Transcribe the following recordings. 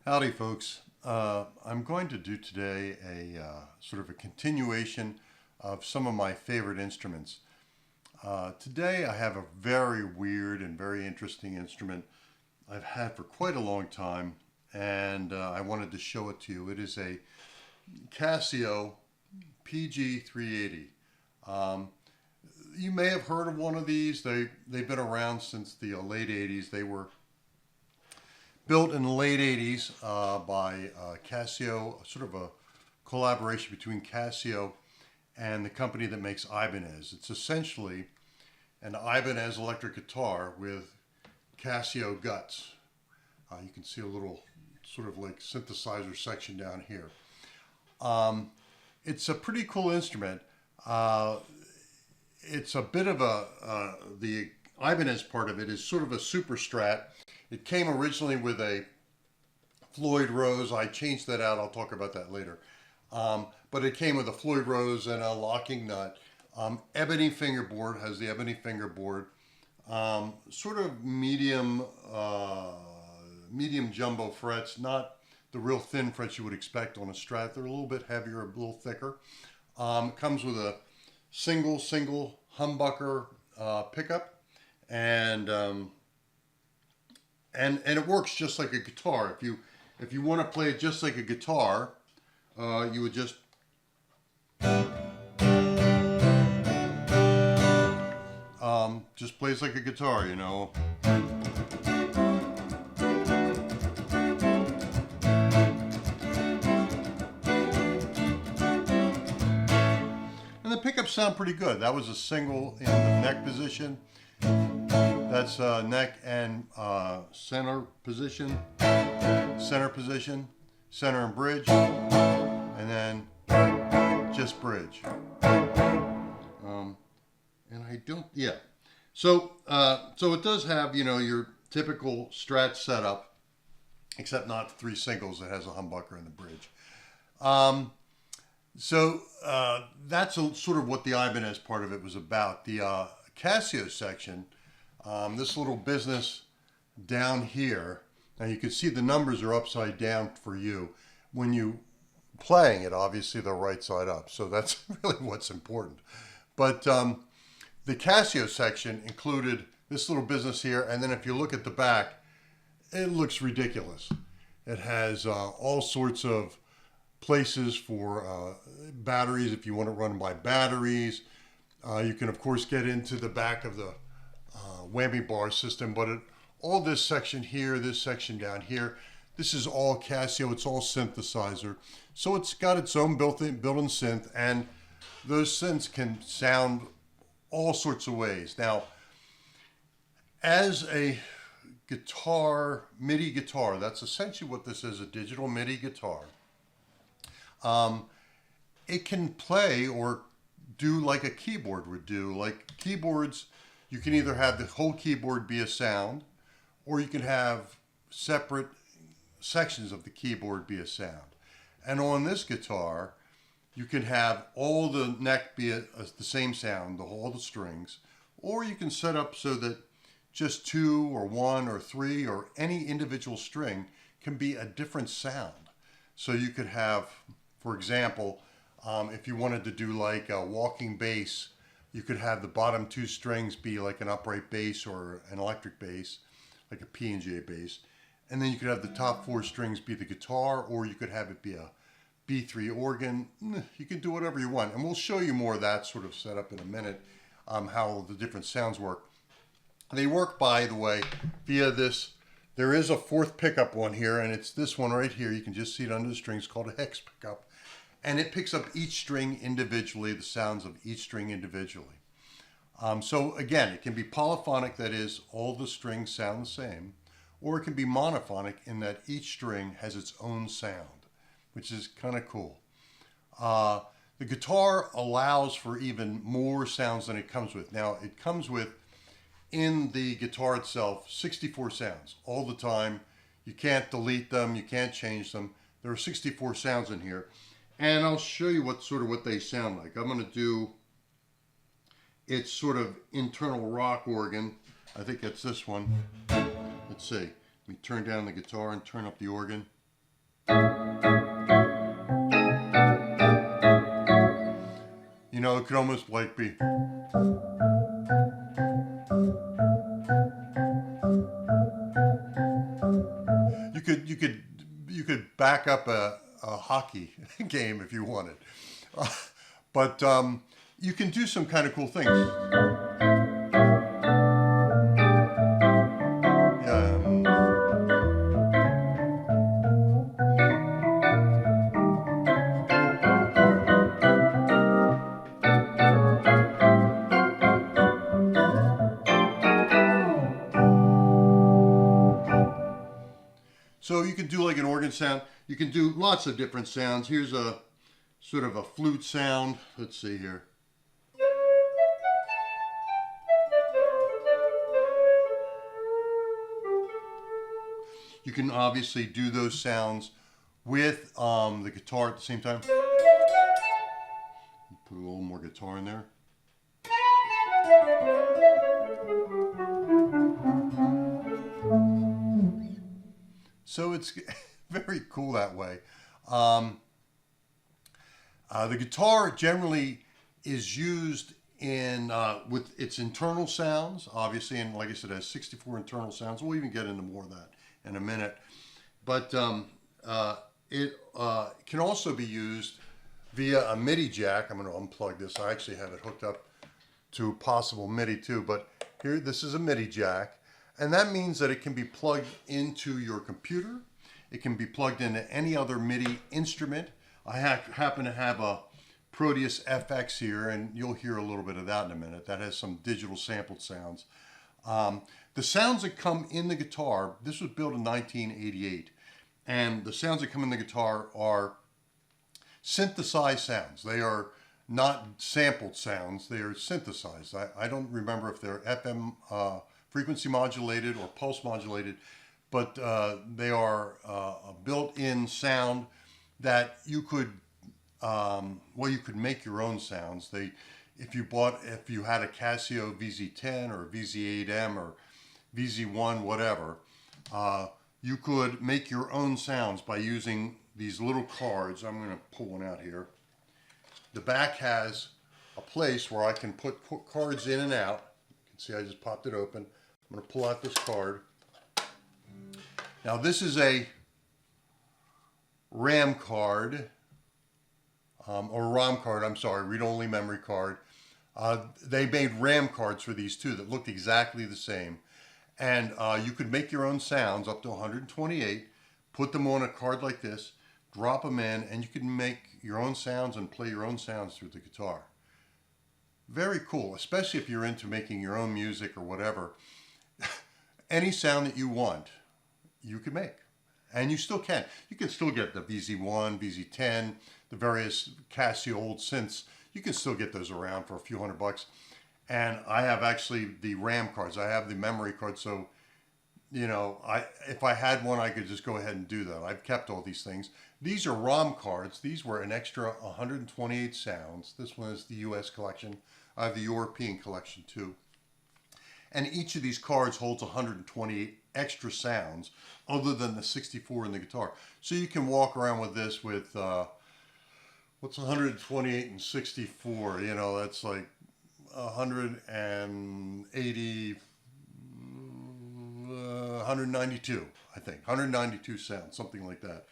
Howdy folks. I'm going to do today a sort of a continuation of some of my favorite instruments. Today I have a very weird and very interesting instrument I've had for quite a long time, and I wanted to show it to you. It is a Casio PG380. You may have heard of one of these. They've been around since the late 80s. They were built in the late 80s by Casio, sort of a collaboration between Casio and the company that makes Ibanez. It's essentially an Ibanez electric guitar with Casio guts. You can see a little sort of like synthesizer section down here. It's a pretty cool instrument. It's a bit of the Ibanez part of it is sort of a super strat. It came originally with a Floyd Rose. I changed that out. I'll talk about that later. But it came with a Floyd Rose and a locking nut. Ebony fingerboard, has the ebony fingerboard. Sort of medium jumbo frets, not the real thin frets you would expect on a Strat. They're a little bit heavier, a little thicker. Comes with a single humbucker pickup, and it works just like a guitar. If you want to play it just like a guitar, you would just plays like a guitar, you know. And the pickups sound pretty good. That was a single in the neck position. That's neck and center position, center and bridge, and then just bridge. And I don't, yeah. So it does have, you know, your typical Strat setup, except not three singles. It has a humbucker in the bridge. That's sort of what the Ibanez part of it was about. The Casio section, this little business down here, now you can see the numbers are upside down for you. When you playing it, obviously they're right side up, so that's really what's important. But the Casio section included this little business here, and then if you look at the back, it looks ridiculous. It has all sorts of places for batteries if you want to run by batteries. You can of course get into the back of the whammy bar system, but all this section here, this section down here, this is all Casio. It's all synthesizer, so it's got its own built-in synth, and those synths can sound all sorts of ways. Now, as a guitar, MIDI guitar, that's essentially what this is, a digital MIDI guitar. It can play or do like a keyboard would do. Like keyboards, you can either have the whole keyboard be a sound, or you can have separate sections of the keyboard be a sound. And on this guitar, you can have all the neck be the same sound, all the strings, or you can set up so that just two or one or three or any individual string can be a different sound. So you could have, for example, if you wanted to do like a walking bass, you could have the bottom two strings be like an upright bass or an electric bass, like a P&J bass. And then you could have the top four strings be the guitar, or you could have it be a B3 organ. You can do whatever you want. And we'll show you more of that sort of setup in a minute, how the different sounds work. They work, by the way, via this. There is a fourth pickup one here, and it's this one right here. You can just see it under the strings, called a hex pickup. And it picks up each string individually, the sounds of each string individually. So again, it can be polyphonic, that is, all the strings sound the same, or it can be monophonic in that each string has its own sound, which is kind of cool. The guitar allows for even more sounds than it comes with. Now, it comes with, in the guitar itself, 64 sounds all the time. You can't delete them, you can't change them. There are 64 sounds in here. And I'll show you what they sound like. I'm going to do its sort of internal rock organ. I think it's this one. Let's see. Let me turn down the guitar and turn up the organ. You know, it could almost like be. You could back up a hockey game if you wanted, uh, but you can do some kind of cool things. Yeah. So you can do like an organ sound. You can do lots of different sounds. Here's a sort of a flute sound. Let's see here. You can obviously do those sounds with the guitar at the same time. Put a little more guitar in there. So it's very cool that way. Um, the guitar generally is used in with its internal sounds, obviously, and like I said, it has 64 internal sounds. We'll even get into more of that in a minute. But it can also be used via a MIDI jack. I'm going to unplug this. I actually have it hooked up to possible MIDI too, but here, this is a MIDI jack. And that means that it can be plugged into your computer. It can be plugged into any other MIDI instrument. I happen to have a Proteus FX here, and you'll hear a little bit of that in a minute. That has some digital sampled sounds. The sounds that come in the guitar, this was built in 1988, and the sounds that come in the guitar are synthesized sounds. They are not sampled sounds, they are synthesized. I don't remember if they're FM frequency modulated or pulse modulated, but they are a built-in sound that you could, well, you could make your own sounds. If you had a Casio VZ10 or VZ8M or VZ1, whatever, you could make your own sounds by using these little cards. I'm going to pull one out here. The back has a place where I can put cards in and out. You can see I just popped it open. I'm going to pull out this card. Now this is a RAM card, or ROM card, I'm sorry, read-only memory card. They made RAM cards for these too that looked exactly the same. And you could make your own sounds up to 128, put them on a card like this, drop them in, and you can make your own sounds and play your own sounds through the guitar. Very cool, especially if you're into making your own music or whatever. Any sound that you want, you can make. And you still can. You can still get the VZ1, VZ10, the various Casio old synths. You can still get those around for a few $100. And I have actually the RAM cards. I have the memory cards. So, you know, if I had one, I could just go ahead and do that. I've kept all these things. These are ROM cards. These were an extra 128 sounds. This one is the US collection. I have the European collection too. And each of these cards holds 128 extra sounds other than the 64 in the guitar. So you can walk around with this with, what's 128 and 64? You know, that's like 180, 192, I think. 192 sounds, something like that.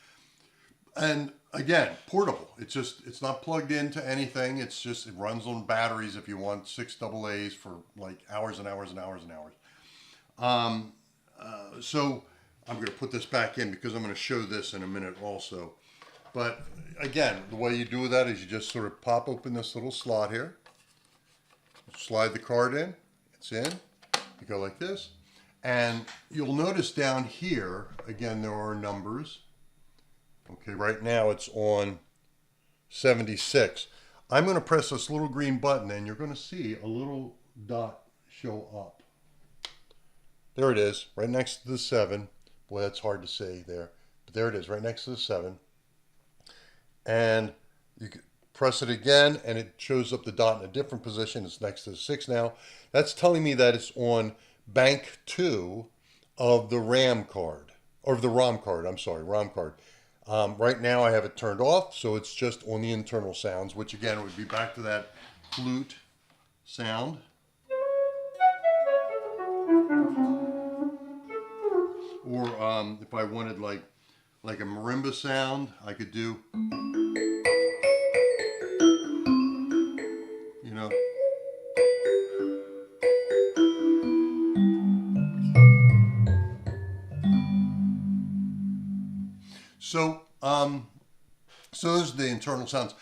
And again, portable. It's not plugged into anything. It runs on batteries if you want 6 AA's for like hours and hours and hours and hours. So I'm going to put this back in because I'm going to show this in a minute also. But again, the way you do that is you just sort of pop open this little slot here. Slide the card in. It's in. You go like this. And you'll notice down here, again, there are numbers. Okay, right now it's on 76. I'm going to press this little green button and you're going to see a little dot show up. There it is, right next to the 7. Boy, that's hard to say there. But there it is, right next to the 7. And you can press it again and it shows up the dot in a different position. It's next to the 6 now. That's telling me that it's on bank 2 of the RAM card, or the ROM card, I'm sorry, ROM card. Right now I have it turned off, so it's just on the internal sounds, which again would be back to that flute sound. Or if I wanted like a marimba sound, I could do, you know. So, so those are the internal sounds.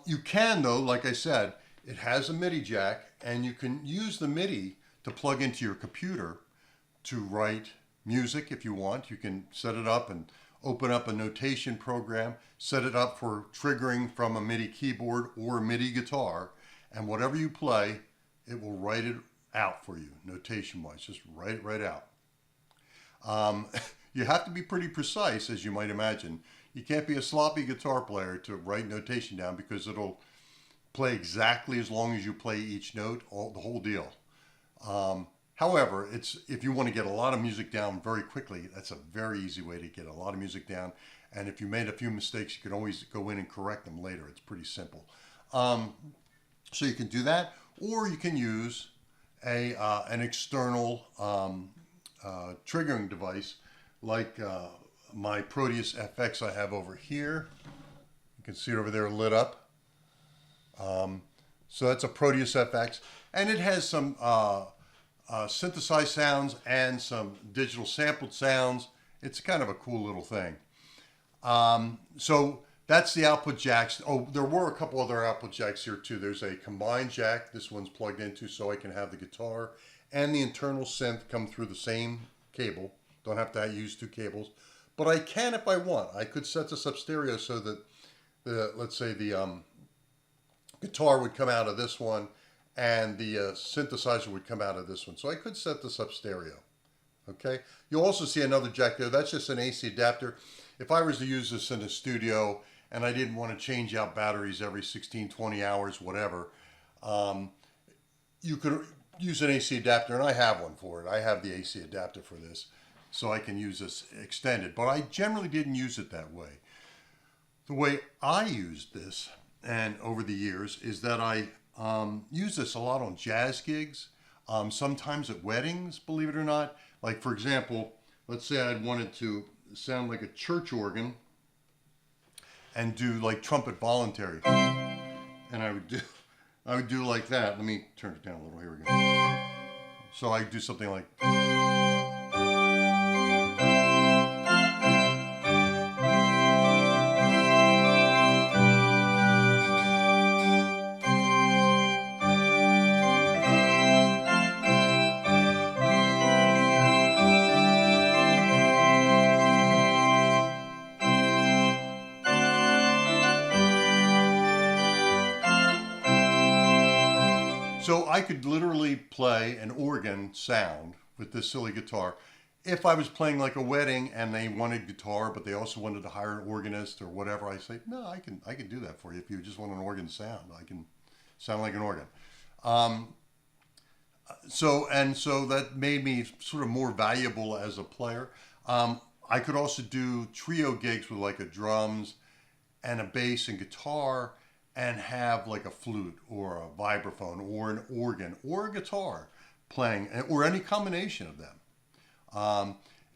You can, though, like I said, it has a MIDI jack, and you can use the MIDI to plug into your computer to write music if you want. You can set it up and open up a notation program, set it up for triggering from a MIDI keyboard or a MIDI guitar, and whatever you play, it will write it out for you, notation-wise. Just write it right out. You have to be pretty precise, as you might imagine. You can't be a sloppy guitar player to write notation down, because it'll play exactly as long as you play each note, the whole deal. However, if you want to get a lot of music down very quickly, that's a very easy way to get a lot of music down. And if you made a few mistakes, you can always go in and correct them later. It's pretty simple. So you can do that, or you can use an external triggering device like my Proteus FX I have over here. You can see it over there lit up. So that's a Proteus FX, and it has some synthesized sounds and some digital sampled sounds. It's kind of a cool little thing. So that's the output jacks. Oh, there were a couple other output jacks here too. There's a combined jack. This one's plugged into, so I can have the guitar and the internal synth come through the same cable. Don't have to use two cables, but I can if I want. I could set this up stereo so that let's say the guitar would come out of this one and the synthesizer would come out of this one. So I could set this up stereo. Okay. You'll also see another jack there. That's just an AC adapter. If I was to use this in a studio and I didn't want to change out batteries every 16, 20 hours, whatever, you could use an AC adapter, and I have one for it. I have the AC adapter for this, so I can use this extended. But I generally didn't use it that way. The way I used this, and over the years, is that I use this a lot on jazz gigs, sometimes at weddings, believe it or not. Like, for example, let's say I wanted to sound like a church organ and do like trumpet voluntary, and I would do like that. Let me turn it down a little. Here we go. So I do something like. So I could literally play an organ sound with this silly guitar. If I was playing like a wedding and they wanted guitar, but they also wanted to hire an organist or whatever, I say, no, I can do that for you. If you just want an organ sound, I can sound like an organ. So that made me sort of more valuable as a player. I could also do trio gigs with like a drums and a bass and guitar, and have like a flute or a vibraphone or an organ or a guitar playing, or any combination of them.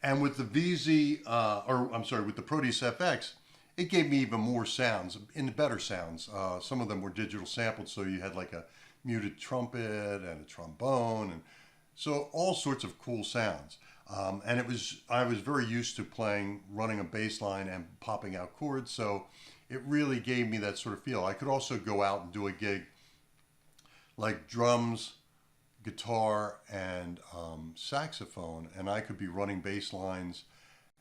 And with the with the Proteus FX, it gave me even more sounds, better sounds. Some of them were digital sampled, so you had like a muted trumpet and a trombone, and so all sorts of cool sounds. And I was very used to running a bass line and popping out chords, so it really gave me that sort of feel. I could also go out and do a gig like drums, guitar, and saxophone, and I could be running bass lines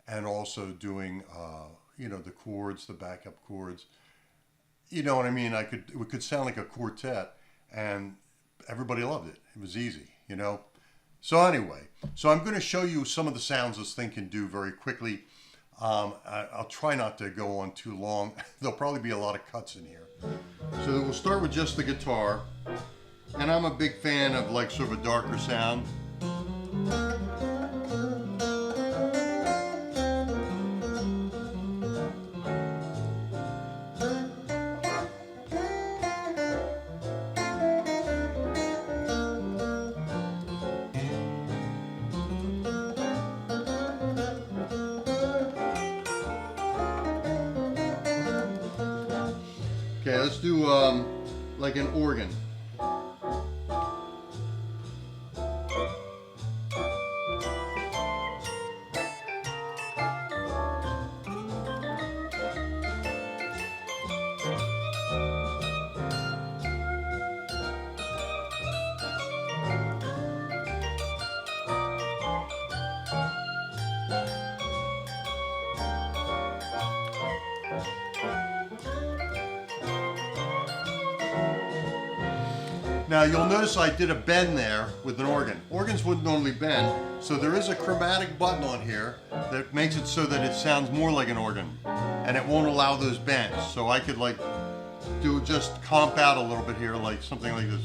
and also doing, the chords, the backup chords. You know what I mean? It could sound like a quartet, and everybody loved it. It was easy, you know? So anyway, I'm going to show you some of the sounds this thing can do very quickly. I'll try not to go on too long. There'll probably be a lot of cuts in here. So we'll start with just the guitar. And I'm a big fan of like sort of a darker sound. Okay, let's do like an organ. Now you'll notice I did a bend there with an organ. Organs wouldn't normally bend, so there is a chromatic button on here that makes it so that it sounds more like an organ, and it won't allow those bends. So I could like just comp out a little bit here, like something like this.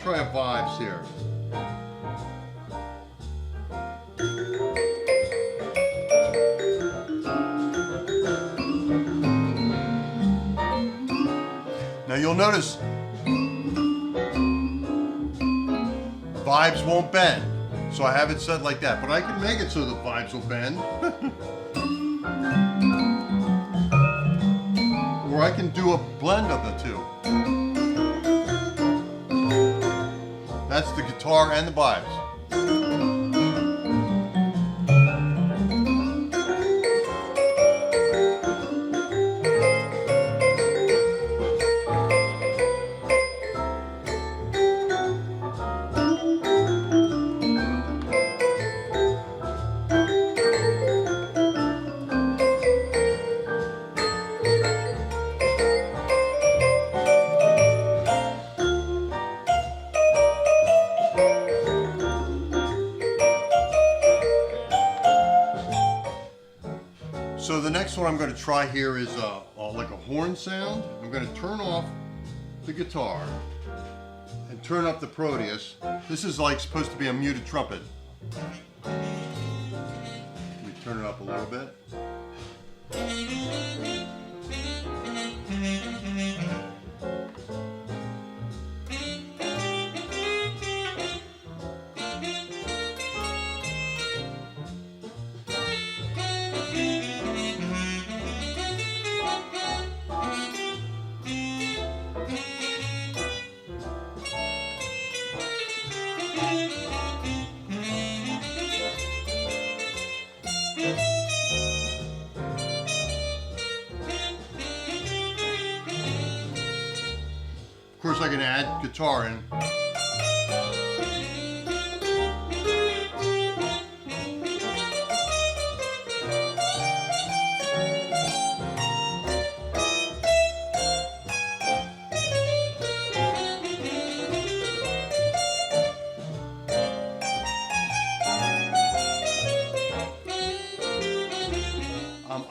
Try a vibes here. Now you'll notice vibes won't bend, so I have it set like that, but I can make it so the vibes will bend. Or I can do a blend of the two. That's the guitar and the vibes. So the next one I'm going to try here is like a horn sound. I'm going to turn off the guitar and turn up the Proteus. This is like supposed to be a muted trumpet. Let me turn it up a little bit. Of course, I can add guitar in.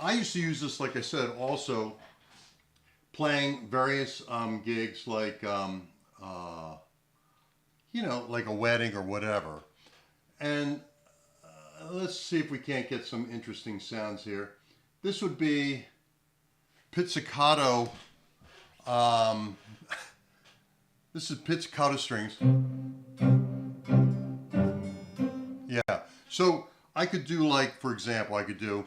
I used to use this, like I said, also playing various gigs like, you know, like a wedding or whatever. And let's see if we can't get some interesting sounds here. This would be pizzicato. This is pizzicato strings. Yeah. So I could do, like, for example, I could do.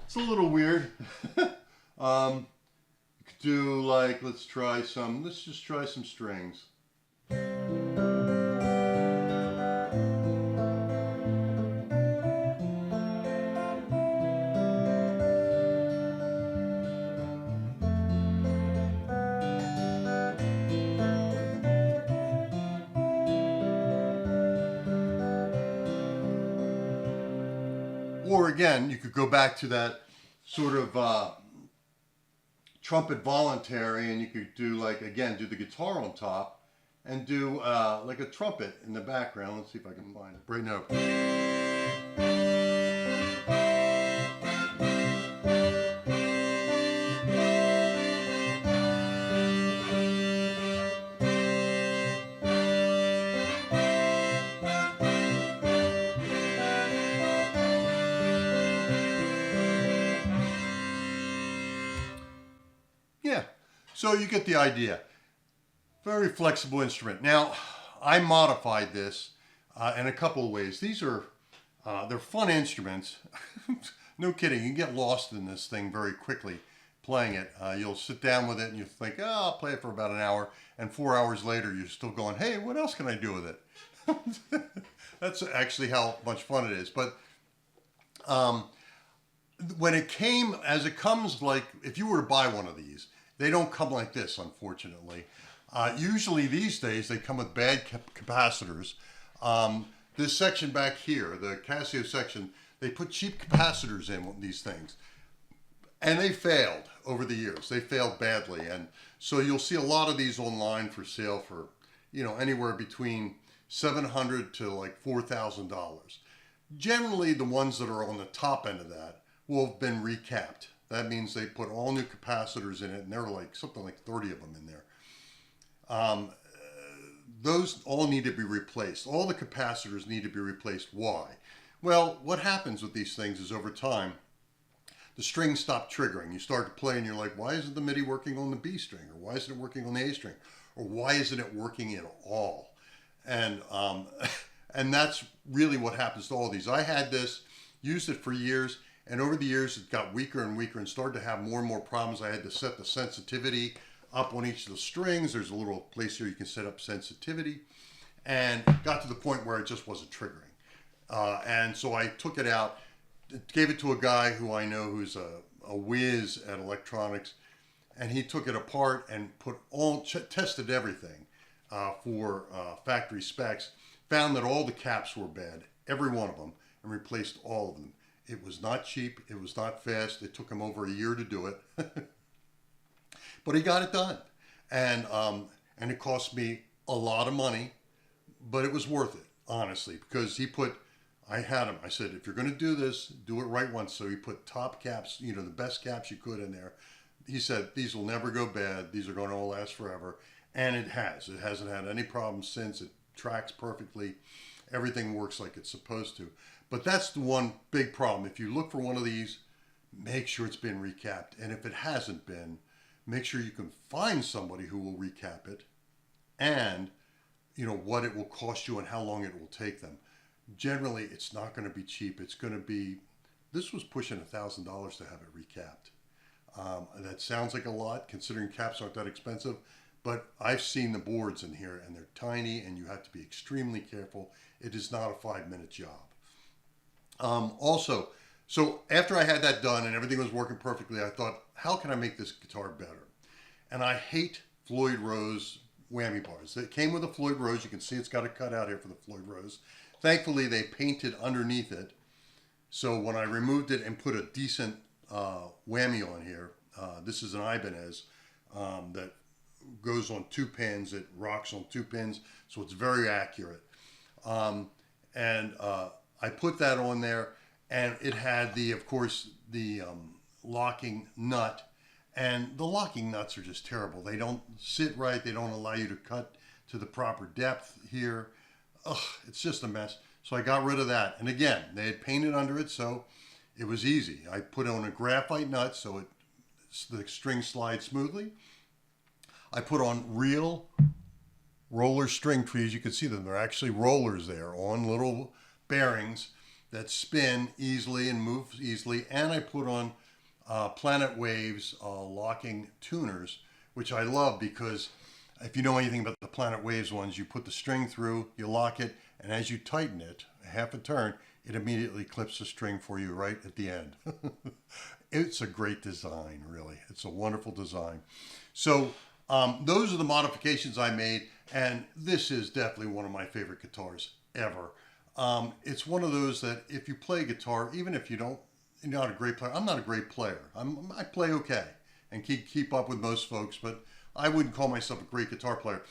It's a little weird. You could do like, let's just try some strings. Or again, you could go back to that sort of trumpet voluntary, and you could do like, again, do the guitar on top and do like a trumpet in the background. Let's see if I can find it. Right now. Yeah, so you get the idea. Very flexible instrument. Now, I modified this in a couple of ways. These are, they're fun instruments. No kidding, you can get lost in this thing very quickly playing it. You'll sit down with it and you think, oh, I'll play it for about an hour. And 4 hours later, you're still going, hey, what else can I do with it? That's actually how much fun it is. But when it came, as it comes, like if you were to buy one of these, they don't come like this, unfortunately. Usually these days they come with bad capacitors. This section back here, the Casio section, they put cheap capacitors in these things. And they failed over the years. They failed badly. And so you'll see a lot of these online for sale for, you know, anywhere between $700 to like $4,000. Generally, the ones that are on the top end of that will have been recapped. That means they put all new capacitors in it, and there are like something like 30 of them in there. Those all need to be replaced. All the capacitors need to be replaced. Why? Well, what happens with these things is over time, the strings stop triggering. You start to play and you're like, why isn't the MIDI working on the B string? Or why isn't it working on the A string? Or why isn't it working at all? And, and that's really what happens to all these. I had this, used it for years, and over the years it got weaker and weaker and started to have more and more problems. I had to set the sensitivity up on each of the strings. There's a little place here you can set up sensitivity, and got to the point where it just wasn't triggering. And so I took it out, gave it to a guy who I know who's a whiz at electronics, and he took it apart and tested everything for factory specs, found that all the caps were bad, every one of them, and replaced all of them. It was not cheap, it was not fast, it took him over a year to do it, but he got it done. And it cost me a lot of money, but it was worth it, honestly, because I had him. I said, if you're going to do this, do it right once. So he put top caps, you know, the best caps you could in there. He said, these will never go bad. These are going to all last forever. And it has. It hasn't had any problems since. It tracks perfectly. Everything works like it's supposed to. But that's the one big problem. If you look for one of these, make sure it's been recapped. And if it hasn't been, make sure you can find somebody who will recap it, and you know what it will cost you and how long it will take them. Generally, it's not going to be cheap. It's going to be, this was pushing $1,000 to have it recapped. That sounds like a lot considering caps aren't that expensive, but I've seen the boards in here and they're tiny and you have to be extremely careful. It is not a 5-minute job. Also, so after I had that done and everything was working perfectly, I thought, how can I make this guitar better? And I hate Floyd Rose whammy bars. It came with a Floyd Rose. You can see it's got a cutout here for the Floyd Rose. Thankfully, they painted underneath it. So when I removed it and put a decent whammy on here, this is an Ibanez that goes on 2 pins. It rocks on 2 pins, so it's very accurate. And I put that on there, and it had of course, the locking nut. And the locking nuts are just terrible. They don't sit right. They don't allow you to cut to the proper depth here. Ugh, it's just a mess. So I got rid of that. And again, they had painted under it, so it was easy. I put on a graphite nut so the string slides smoothly. I put on real roller string trees. You can see them. They're actually rollers there on little bearings that spin easily and move easily. And I put on Planet Waves locking tuners, which I love because if you know anything about the Planet Waves ones, you put the string through, you lock it, and as you tighten it, half a turn, it immediately clips the string for you right at the end. It's a great design, really. It's a wonderful design. So those are the modifications I made, and this is definitely one of my favorite guitars ever. It's one of those that if you play guitar, even if you're not a great player. I'm not a great player. I play okay and keep up with most folks, but I wouldn't call myself a great guitar player.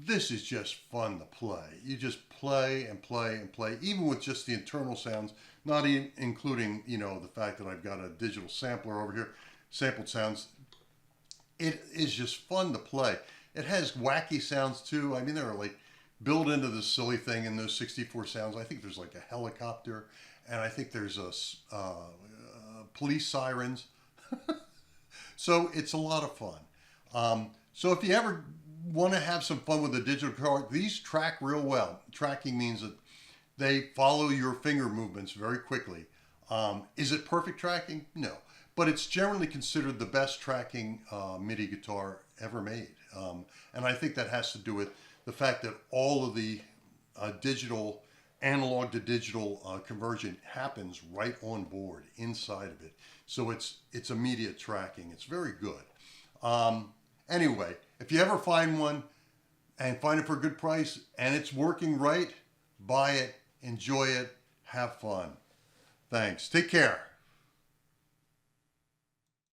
This is just fun to play. You just play and play and play, even with just the internal sounds, not even including, the fact that I've got a digital sampler over here, sampled sounds. It is just fun to play. It has wacky sounds too. I mean, they're like built into this silly thing in those 64 sounds. I think there's like a helicopter, and I think there's police sirens. So it's a lot of fun. So if you ever want to have some fun with a digital guitar, these track real well. Tracking means that they follow your finger movements very quickly. Is it perfect tracking? No. But it's generally considered the best tracking MIDI guitar ever made. And I think that has to do with the fact that all of the digital, analog to digital conversion happens right on board inside of it. So it's immediate tracking. It's very good. Anyway, if you ever find one and find it for a good price and it's working right, buy it, enjoy it, have fun. Thanks. Take care.